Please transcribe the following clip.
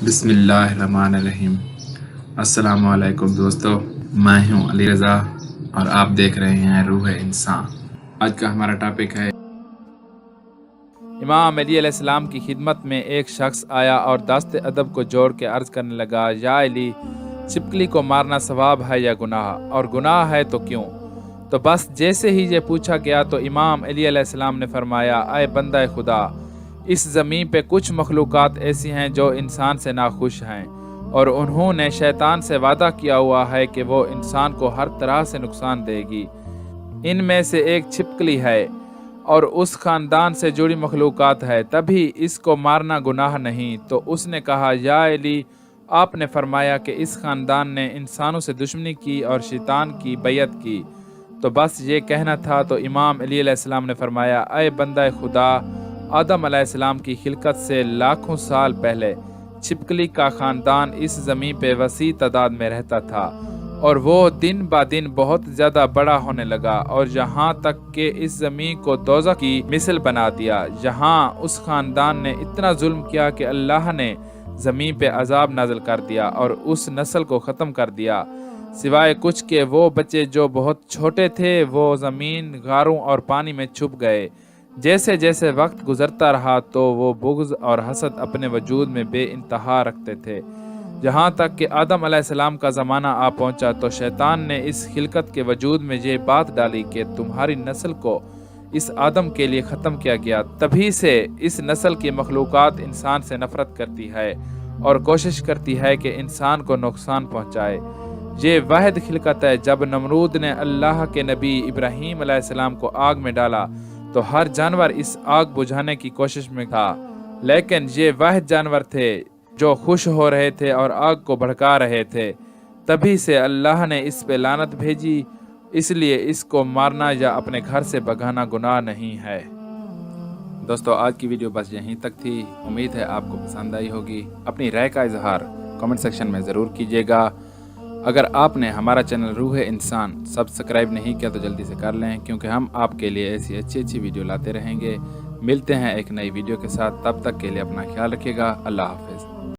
بسم اللہ الرحمن الرحیم۔ السلام علیکم دوستو، میں ہوں علی رضا اور آپ دیکھ رہے ہیں روح انسان۔ آج کا ہمارا ٹاپک ہے امام علی علیہ السلام کی خدمت میں ایک شخص آیا اور دست ادب کو جوڑ کے عرض کرنے لگا، یا علی، چھپکلی کو مارنا ثواب ہے یا گناہ، اور گناہ ہے تو کیوں؟ تو بس جیسے ہی یہ پوچھا گیا تو امام علی علیہ السلام نے فرمایا، اے بندہ خدا، اس زمین پہ کچھ مخلوقات ایسی ہیں جو انسان سے ناخوش ہیں، اور انہوں نے شیطان سے وعدہ کیا ہوا ہے کہ وہ انسان کو ہر طرح سے نقصان دے گی۔ ان میں سے ایک چھپکلی ہے اور اس خاندان سے جڑی مخلوقات ہے، تبھی اس کو مارنا گناہ نہیں۔ تو اس نے کہا، یا علی، آپ نے فرمایا کہ اس خاندان نے انسانوں سے دشمنی کی اور شیطان کی بیعت کی، تو بس یہ کہنا تھا۔ تو امام علی علیہ السلام نے فرمایا، اے بندہ خدا، آدم علیہ السلام کی خلقت سے لاکھوں سال پہلے چھپکلی کا خاندان اس زمین پہ وسیع تعداد میں رہتا تھا، اور وہ دن با دن بہت زیادہ بڑا ہونے لگا، اور یہاں تک کہ اس زمین کو دوزخ کی مثل بنا دیا۔ یہاں اس خاندان نے اتنا ظلم کیا کہ اللہ نے زمین پہ عذاب نازل کر دیا اور اس نسل کو ختم کر دیا، سوائے کچھ کہ وہ بچے جو بہت چھوٹے تھے وہ زمین، غاروں اور پانی میں چھپ گئے۔ جیسے جیسے وقت گزرتا رہا تو وہ بغض اور حسد اپنے وجود میں بے انتہا رکھتے تھے، یہاں تک کہ آدم علیہ السلام کا زمانہ آ پہنچا تو شیطان نے اس خلقت کے وجود میں یہ بات ڈالی کہ تمہاری نسل کو اس آدم کے لیے ختم کیا گیا۔ تبھی سے اس نسل کی مخلوقات انسان سے نفرت کرتی ہے اور کوشش کرتی ہے کہ انسان کو نقصان پہنچائے۔ یہ واحد خلقت ہے۔ جب نمرود نے اللہ کے نبی ابراہیم علیہ السلام کو آگ میں ڈالا تو ہر جانور اس آگ بجھانے کی کوشش میں تھا، لیکن یہ واحد جانور تھے جو خوش ہو رہے تھے اور آگ کو بھڑکا رہے تھے۔ تبھی سے اللہ نے اس پہ لعنت بھیجی، اس لیے اس کو مارنا یا اپنے گھر سے بھگانا گناہ نہیں ہے۔ دوستو، آج کی ویڈیو بس یہیں تک تھی۔ امید ہے آپ کو پسند آئی ہوگی۔ اپنی رائے کا اظہار کمنٹ سیکشن میں ضرور کیجیے گا۔ اگر آپ نے ہمارا چینل روح انسان سبسکرائب نہیں کیا تو جلدی سے کر لیں، کیونکہ ہم آپ کے لیے ایسی اچھی ویڈیو لاتے رہیں گے۔ ملتے ہیں ایک نئی ویڈیو کے ساتھ، تب تک کے لیے اپنا خیال رکھیے گا۔ اللہ حافظ۔